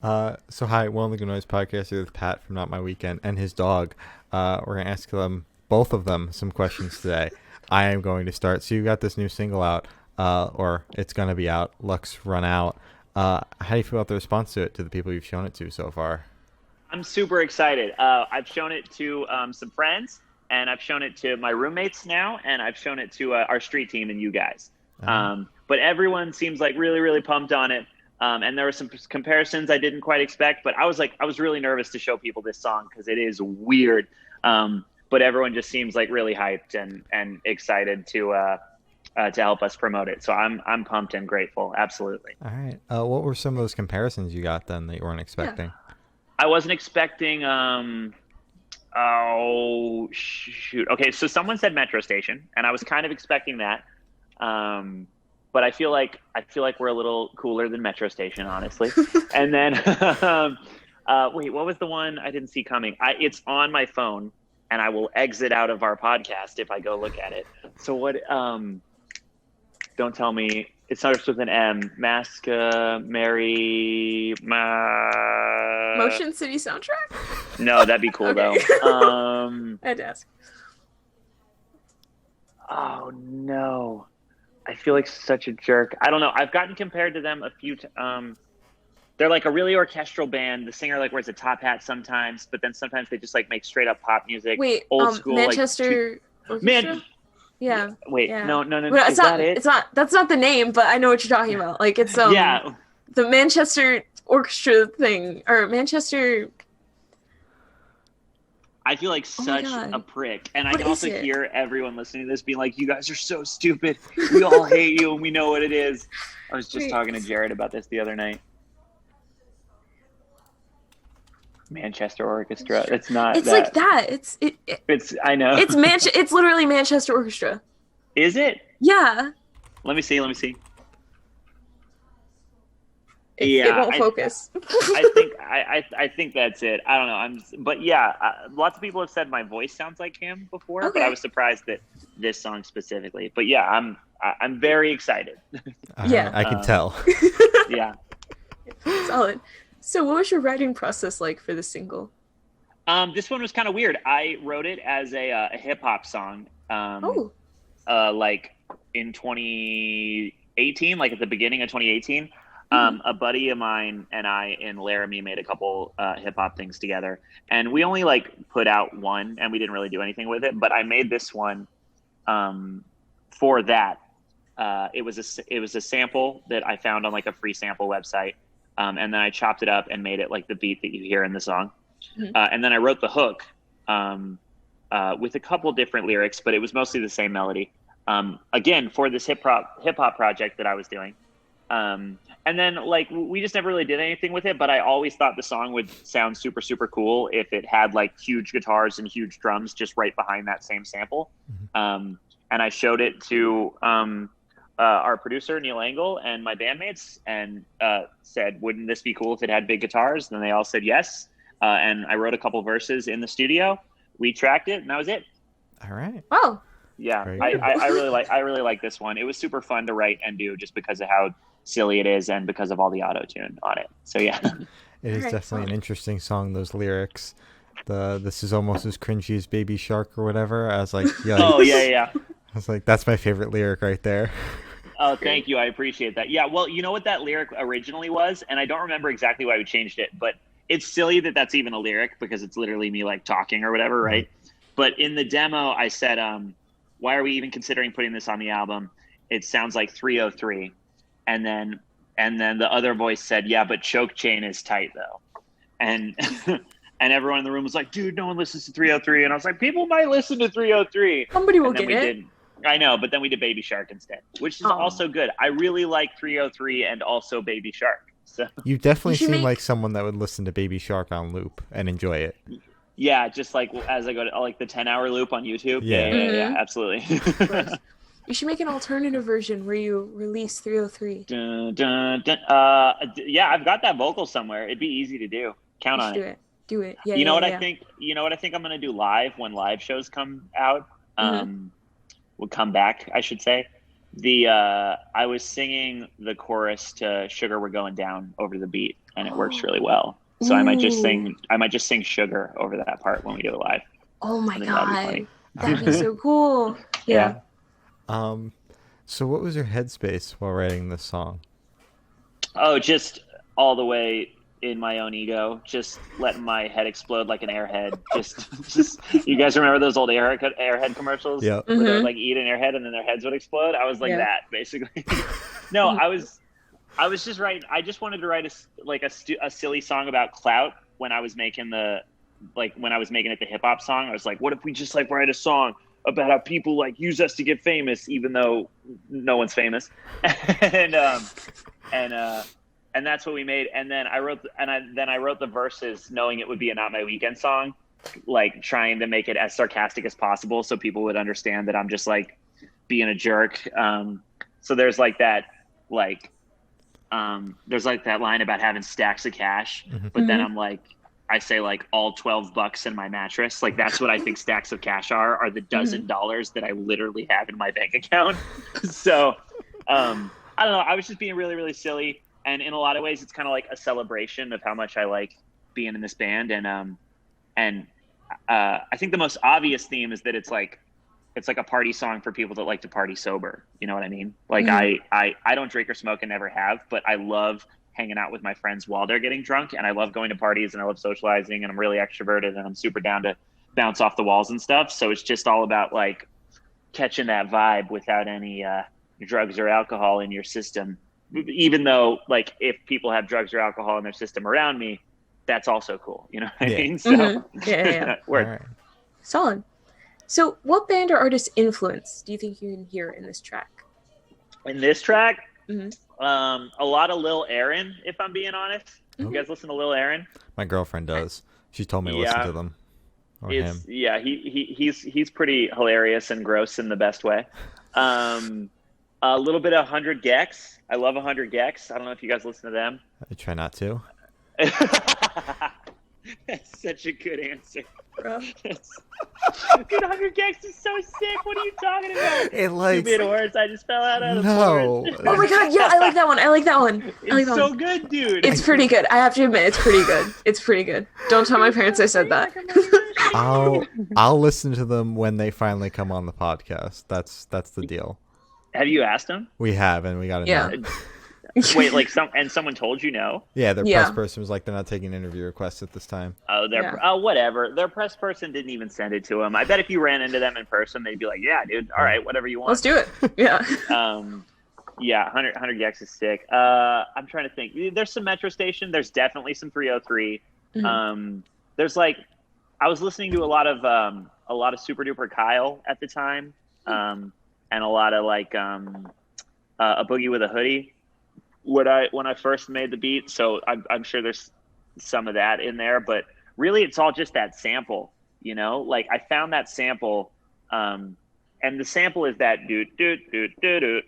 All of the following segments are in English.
So hi, one of the Noise podcast here with Pat from Not My Weekend and his dog. We're gonna ask them, both of them, some questions today. I am going to start. So you got this new single out, or it's gonna be out. Lux Run Out. How do you feel about the response to it, to the people you've shown it to so far? I'm super excited. I've shown it to some friends, and I've shown it to my roommates now, and I've shown it to our street team and you guys. Uh, But everyone seems like really, really pumped on it. And there were some comparisons I didn't quite expect, but I was really nervous to show people this song because it is weird. But everyone just seems like really hyped and excited to help us promote it. So I'm pumped and grateful. Absolutely. all right. What were some of those comparisons you got then that you weren't Yeah. expecting? I wasn't expecting. Oh shoot. Okay, so someone said Metro Station, and I was kind of expecting that. But I feel like we're a little cooler than Metro Station, honestly. And then, wait, what was the one I didn't see coming? It's on my phone, and I will exit out of our podcast if I go look at it. So what? Don't tell me it starts with an M. Motion City soundtrack? No, that'd be cool Okay. though. I had to ask. Oh no. I feel like such a jerk. I don't know. I've gotten compared to them a few they're like a really orchestral band. The singer like wears a top hat sometimes, but then sometimes they just like make straight up pop music. Wait, Old school Manchester Orchestra? Man, Yeah. wait, Yeah. no. Well, Is that it? it's not that's not the name, but I know what you're talking about. Like it's Yeah. the Manchester Orchestra thing or Manchester. I feel like Oh my such God. a prick. And I What can also is it? hear everyone listening to this being like, you guys are so stupid. We all hate you and we know what it is. I was just Wait. talking to Jared about this the other night. Manchester Orchestra. It's not It's that. like that. It's I know. It's literally Manchester Orchestra. Is it? Yeah. Let me see. It won't focus. I think that's it. I don't know. But yeah, lots of people have said my voice sounds like him before, but Okay. I was surprised that this song specifically. But yeah, I'm very excited. Yeah. I can tell. Yeah. Solid. So what was your writing process like for the single? This one was kind of weird. I wrote it as a hip hop song. Oh. Like in 2018, like at the beginning of 2018. A buddy of mine and I in Laramie made a couple hip hop things together, and we only like put out one, and we didn't really do anything with it. But I made this one for that. It was a sample that I found on like a free sample website, and then I chopped it up and made it like the beat that you hear in the song. And then I wrote the hook with a couple different lyrics, but it was mostly the same melody. Again, for this hip hop project that I was doing. And then like we just never really did anything with it, but I always thought the song would sound super, super cool if it had like huge guitars and huge drums just right behind that same sample. And I showed it to our producer, Neil Engel, and my bandmates and said, wouldn't this be cool if it had big guitars? And they all said yes. And I wrote a couple verses in the studio. We tracked it, and that was it. All right. Wow. Yeah, Very I really like this one. It was super fun to write and do just because of how silly it is and because of all the auto tune on it. So yeah, It is Alright, definitely an cool. interesting song. Those lyrics, this is almost as cringy as Baby Shark or whatever. I was like, yeah. oh yeah. I was like, that's my favorite lyric right there. Oh, thank you. I appreciate that. Yeah, well, you know what that lyric originally was, and I don't remember exactly why we changed it, but it's silly that that's even a lyric because it's literally me like talking or whatever, right? But in the demo, I said, why are we even considering putting this on the album? It sounds like 303. And then the other voice said, yeah, but choke chain is tight though. And and everyone in the room was like, dude, no one listens to 303. And I was like, people might listen to 303. Somebody will And then get we it. did. I know, but then we did Baby Shark instead, which is Aw. also good. I really like 303 and also Baby Shark. So You definitely You should seem make- like someone that would listen to Baby Shark on loop and enjoy it. yeah, just like as I go to like the 10-hour loop on YouTube. Yeah. Yeah, Mhm. absolutely. Of course. You should make an alternative version where you release 303. Dun, dun, dun. Yeah, I've got that vocal somewhere. It'd be easy to do. Count You on should it. do it. Yeah. You know yeah, what yeah. I think? You know what I think I'm gonna do live when live shows come out. Will come back, I should say. I was singing the chorus to "Sugar We're Going Down" over the beat, and it works really well. So I might just sing Sugar over that part when we do it live. Oh my I think god, that'd be so cool. Yeah. So what was your headspace while writing this song? Oh, just all the way in my own ego, just letting my head explode like an airhead. Just you guys remember those old airhead commercials? Yeah. Where they would like eat an airhead and then their heads would explode. I was like that basically. No, I was just writing. I just wanted to write a silly song about clout when I was making it the hip hop song. I was like, what if we just like write a song about how people like use us to get famous, even though no one's famous, and that's what we made. And then I wrote the verses knowing it would be a Not My Weekend song, like trying to make it as sarcastic as possible so people would understand that I'm just like being a jerk. So there's like that line about having stacks of cash, but then I say like all $12 in my mattress. Like that's what I think stacks of cash are the dozen dollars that I literally have in my bank account. So I don't know. I was just being really, really silly. And in a lot of ways, it's kind of like a celebration of how much I like being in this band. And I think the most obvious theme is that it's like a party song for people that like to party sober. You know what I mean? Like I don't drink or smoke and never have, but I love hanging out with my friends while they're getting drunk. And I love going to parties and I love socializing and I'm really extroverted and I'm super down to bounce off the walls and stuff. So it's just all about like catching that vibe without any drugs or alcohol in your system. Even though like if people have drugs or alcohol in their system around me, that's also cool. You know what I mean? So Word. Right. Solid. So what band or artist influence do you think you can hear in this track? In this track? A lot of Lil Aaron, if I'm being honest. You guys listen to Lil Aaron? My girlfriend does. She told me to listen to them. Or him. Yeah, he's pretty hilarious and gross in the best way. A little bit of 100 Gex. I love 100 Gex. I don't know if you guys listen to them. I try not to. That's such a good answer. Bro. Dude, 100 Gex is so sick. What are you talking about? It like stupid words. I just fell out of the board. Oh my god, yeah, I like that one. It's so good, dude. It's pretty good. I have to admit, it's pretty good. Don't tell my parents I said that. I'll listen to them when they finally come on the podcast. That's the deal. Have you asked them? We have, and we got a no. Wait, like someone told you no? Yeah, their press person was like, they're not taking interview requests at this time. Oh, whatever. Their press person didn't even send it to them. I bet if you ran into them in person, they'd be like, yeah, dude, all right, whatever you want. Let's do it. Yeah. Yeah, 100 Gex is sick. I'm trying to think. There's some Metro Station. There's definitely some 303. There's like, I was listening to a lot of Super Duper Kyle at the time, and a lot of like a Boogie with a Hoodie. When I first made the beat, so I'm sure there's some of that in there, but really it's all just that sample, you know. Like I found that sample, and the sample is that doot doot doot doot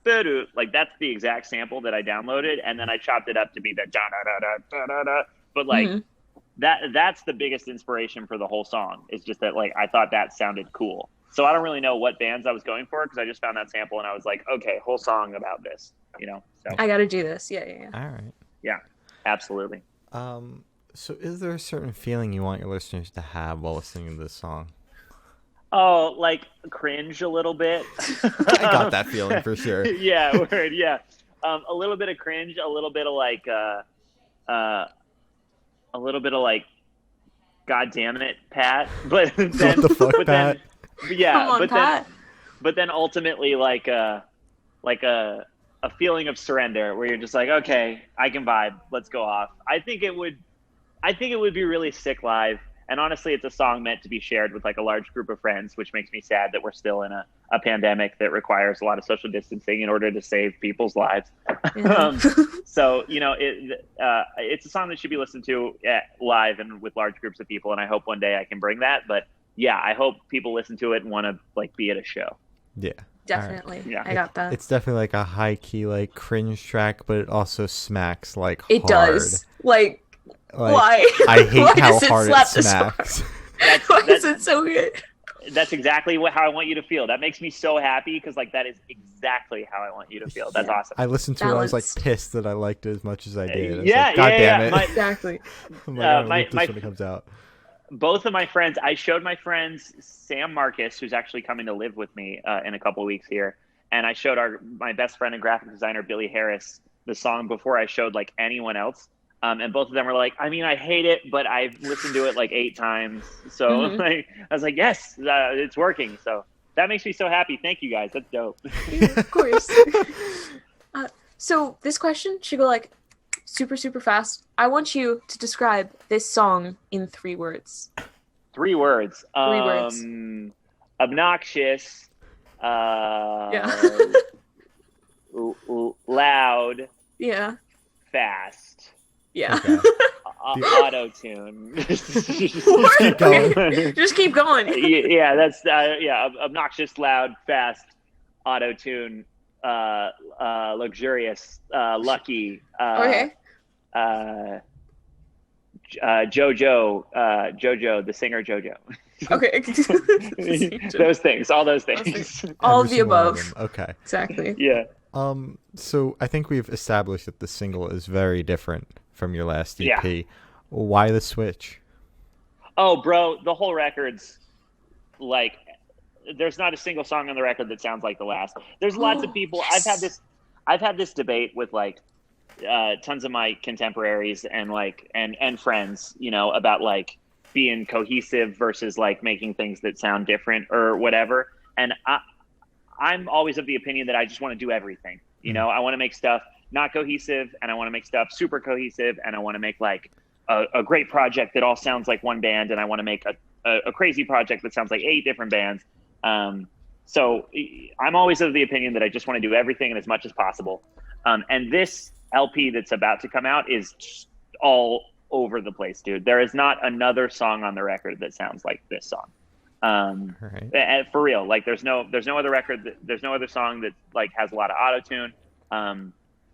doot doot. Like that's the exact sample that I downloaded, and then I chopped it up to be that da da da da da da. But like that's the biggest inspiration for the whole song. It's just that like I thought that sounded cool. So I don't really know what bands I was going for because I just found that sample and I was like, okay, whole song about this, you know. So I got to do this. Yeah. All right. Yeah, absolutely. So is there a certain feeling you want your listeners to have while listening to this song? Oh, like cringe a little bit. I got that feeling for sure. Yeah, word. Yeah, a little bit of cringe, a little bit of like, God damn it, Pat. But then, what the fuck, Pat? But then ultimately like a feeling of surrender where you're just like, okay, I can vibe. Let's go off. I think it would be really sick live. And honestly, it's a song meant to be shared with like a large group of friends, which makes me sad that we're still in a pandemic that requires a lot of social distancing in order to save people's lives. So, you know, it's a song that should be listened to live and with large groups of people. And I hope one day I can bring that. But yeah, I hope people listen to it and want to like be at a show. Yeah. Definitely. Right. Yeah. I got that. It's definitely like a high key, like cringe track, but it also smacks like it hard. Does. Like why? I hate why how does it hard slap it smacks. Why is it so good? That's exactly how I want you to feel. That makes me so happy because like that is exactly how I want you to feel. That's awesome. I listened to it. I was like pissed that I liked it as much as I did. I Yeah, like, God damn it. Exactly. I'm like, I'm gonna when it comes out. Both of my friends, I showed my friends Sam Marcus, who's actually coming to live with me in a couple of weeks here, and I showed my best friend and graphic designer Billy Harris the song before I showed like anyone else. And both of them were like, I mean, I hate it, but I've listened to it like 8 times. So like, I was like, yes, it's working. So that makes me so happy. Thank you guys. That's dope. Yeah, of course. So this question should go like super, super fast. I want you to describe this song in 3 words. 3 words. 3 words. Obnoxious. Loud. Yeah. Fast. Yeah. Okay. Auto-tune. Just keep going. Just keep going. Yeah, that's obnoxious, loud, fast, auto-tune, luxurious, lucky. Okay. Jojo, the singer Jojo. Okay. all those things. All of the above. Okay. Exactly. Yeah. So I think we've established that the single is very different from your last EP. Yeah. Why the switch? Oh, bro, the whole record's like, there's not a single song on the record that sounds like the last. There's lots of people. Yes. I've had this debate with like tons of my contemporaries and like and friends, you know, about like being cohesive versus like making things that sound different or whatever. And I'm always of the opinion that I just want to do everything. You know, I want to make stuff not cohesive, and I want to make stuff super cohesive, and I want to make like a great project that all sounds like one band, and I want to make a crazy project that sounds like 8 different bands. So I'm always of the opinion that I just want to do everything and as much as possible. And this LP that's about to come out is all over the place, dude. There is not another song on the record that sounds like this song. Right. And for real, like there's no other record, there's no other song that like has a lot of auto-tune.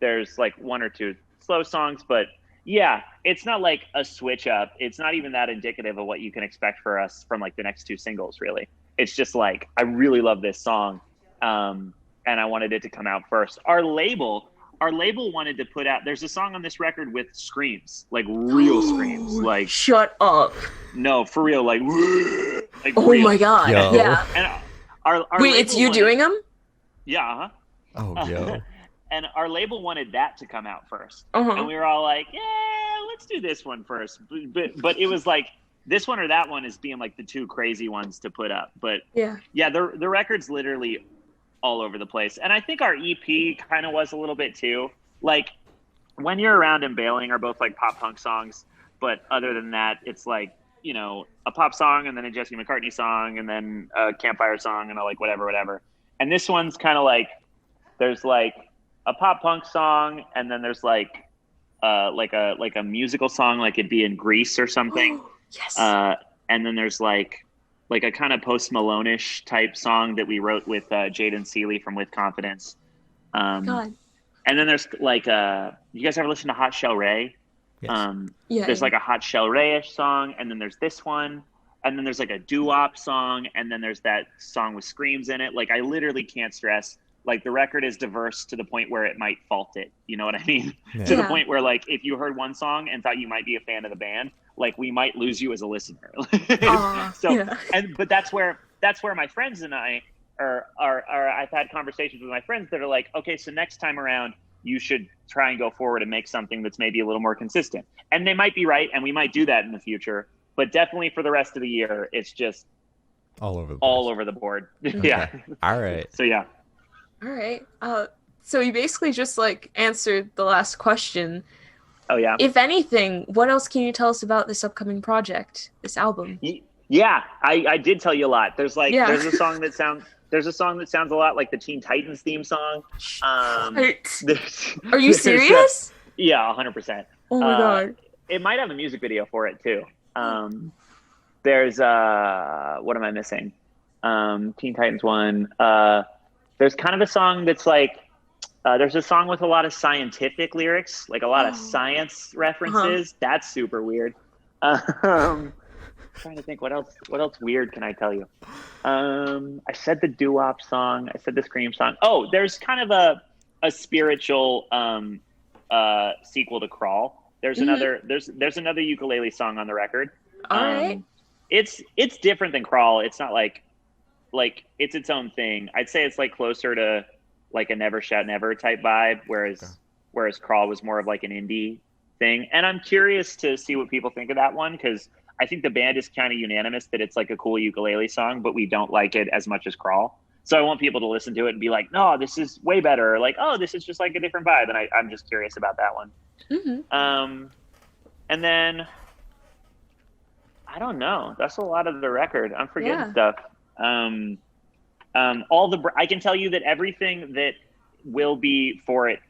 There's like 1 or 2 slow songs, but yeah, it's not like a switch up. It's not even that indicative of what you can expect for us from like the next 2 singles, really. It's just like, I really love this song. And I wanted it to come out first. Our label wanted to put out, there's a song on this record with screams, like real screams. Like, shut up. No, for real. Like oh real. My God. Yo. Yeah. And our wait, it's you doing them? Yeah. Oh, yo. And our label wanted that to come out first. Uh-huh. And we were all like, yeah, let's do this one first. But it was like, this one or that one is being like the 2 crazy ones to put up. But yeah, the record's literally all over the place. And I think our EP kind of was a little bit too. Like, When You're Around and Bailing are both like pop punk songs. But other than that, it's like, you know, a pop song and then a Jesse McCartney song and then a campfire song and a like whatever. And this one's kind of like, there's like a pop punk song and then there's like a musical song, like it'd be in Grease or something. Yes. And then there's like a kind of Post Malone-ish type song that we wrote with Jaden Seeley from With Confidence. God. And then there's like you guys ever listen to Hot Shell Ray? Yes. There's like a Hot Shell Ray-ish song, and then there's this one, and then there's like a doo-wop song, and then there's that song with screams in it. Like, I literally can't stress, like, the record is diverse to the point where it might fault it. You know what I mean? Yeah. To the point where, like, if you heard one song and thought you might be a fan of the band, like, we might lose you as a listener. But that's where my friends and I are I've had conversations with my friends that are like, okay, so next time around, you should try and go forward and make something that's maybe a little more consistent. And they might be right, and we might do that in the future. But definitely for the rest of the year, it's just all over the board. Okay. Yeah. All right. So yeah. All right. So you basically just like answered the last question. Oh yeah. If anything, what else can you tell us about this upcoming project, this album? Yeah, I did tell you a lot. There's a song that sounds a lot like the Teen Titans theme song. Are you serious? Yeah, 100%. Oh my God. It might have a music video for it too. There's what am I missing? Teen Titans one. There's kind of a song that's like there's a song with a lot of scientific lyrics, like a lot of science references. That's super weird. trying to think what else weird can I tell you. I said the doo-wop song. I said the scream song. Oh, there's kind of a spiritual sequel to Crawl. There's another ukulele song on the record. All right. It's different than Crawl. It's not like it's its own thing. I'd say it's like closer to like a Never Shout Never type vibe, whereas Crawl was more of like an indie thing. And I'm curious to see what people think of that one, because I think the band is kind of unanimous that it's like a cool ukulele song, but we don't like it as much as Crawl. So I want people to listen to it and be like, no, this is way better. Or like, oh, this is just like a different vibe. And I'm just curious about that one. And then I don't know. That's a lot of the record. I'm forgetting stuff. I can tell you that everything that will be for it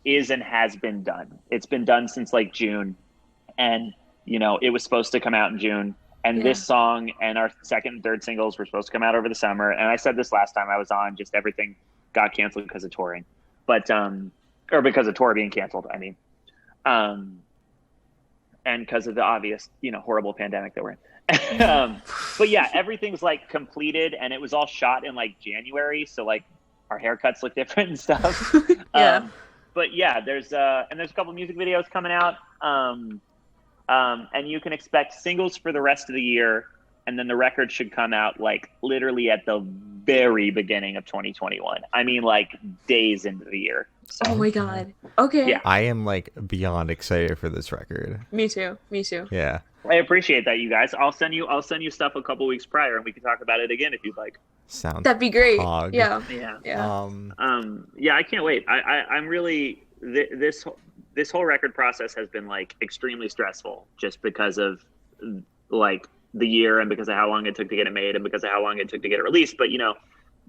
is and has been done. It's been done since like June, and it was supposed to come out in June, and this song and our second and third singles were supposed to come out over the summer. And I said this last time I was on, just everything got canceled because of touring, but or because of tour being canceled, I mean, and because of the obvious horrible pandemic that we're in. But yeah, everything's like completed, and it was all shot in like January, so like our haircuts look different and stuff. But yeah, there's a couple music videos coming out, and you can expect singles for the rest of the year, and then the record should come out like literally at the very beginning of 2021. I mean, like days into the year. So. Oh my god! Okay. Yeah, I am like beyond excited for this record. Me too. Yeah. I appreciate that, you guys. I'll send you stuff a couple weeks prior, and we can talk about it again if you'd like. That'd be great. Hog. Yeah. Yeah, I can't wait. I'm really this whole record process has been like extremely stressful, just because of like the year, and because of how long it took to get it made, and because of how long it took to get it released. But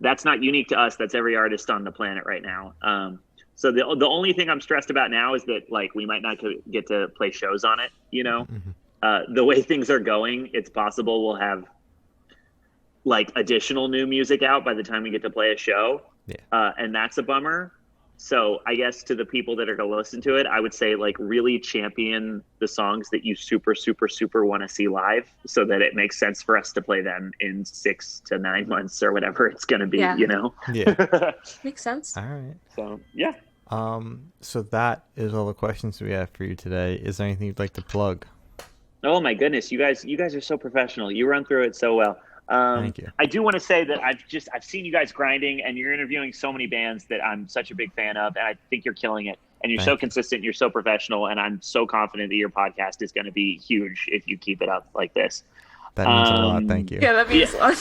that's not unique to us. That's every artist on the planet right now. So the only thing I'm stressed about now is that like we might not get to play shows on it. The way things are going, it's possible we'll have like additional new music out by the time we get to play a show. And that's a bummer. So I guess to the people that are going to listen to it, I would say like really champion the songs that you super, super, super want to see live, so that it makes sense for us to play them in 6 to 9 months or whatever it's going to be, Yeah. Makes sense. All right. So, yeah. So that is all the questions we have for you today. Is there anything you'd like to plug? Oh my goodness, you guys are so professional. You run through it so well. Thank you. I do want to say that I've seen you guys grinding, and you're interviewing so many bands that I'm such a big fan of, and I think you're killing it. And you're so consistent, you're so professional, and I'm so confident that your podcast is going to be huge if you keep it up like this. That means a lot. Thank you. Yeah, that means a lot.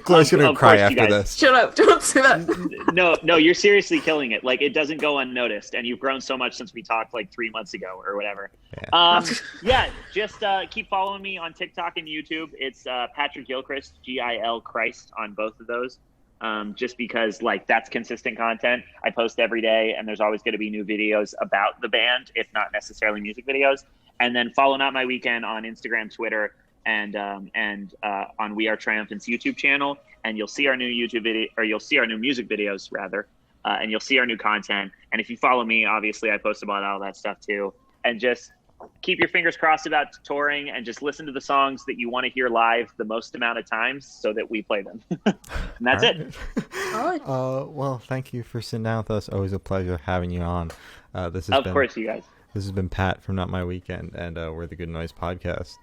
Chloe's going to cry after this. Shut up. Don't say that. No, you're seriously killing it. Like, it doesn't go unnoticed, and you've grown so much since we talked like 3 months ago or whatever. Yeah. Just keep following me on TikTok and YouTube. It's Patrick Gilchrist, Gil Christ on both of those. Just because like that's consistent content. I post every day, and there's always going to be new videos about the band, if not necessarily music videos. And then follow Not My Weekend on Instagram, Twitter, and on We Are Triumphant's YouTube channel, and you'll see our new YouTube video, or you'll see our new music videos rather, and you'll see our new content. And if you follow me, obviously I post about all that stuff too. And just keep your fingers crossed about touring, and just listen to the songs that you want to hear live the most amount of times, so that we play them. And that's it. Well, thank you for sitting down with us. Always a pleasure having you on. Of course, you guys. This has been Pat from Not My Weekend, and we're the Good Noise Podcast.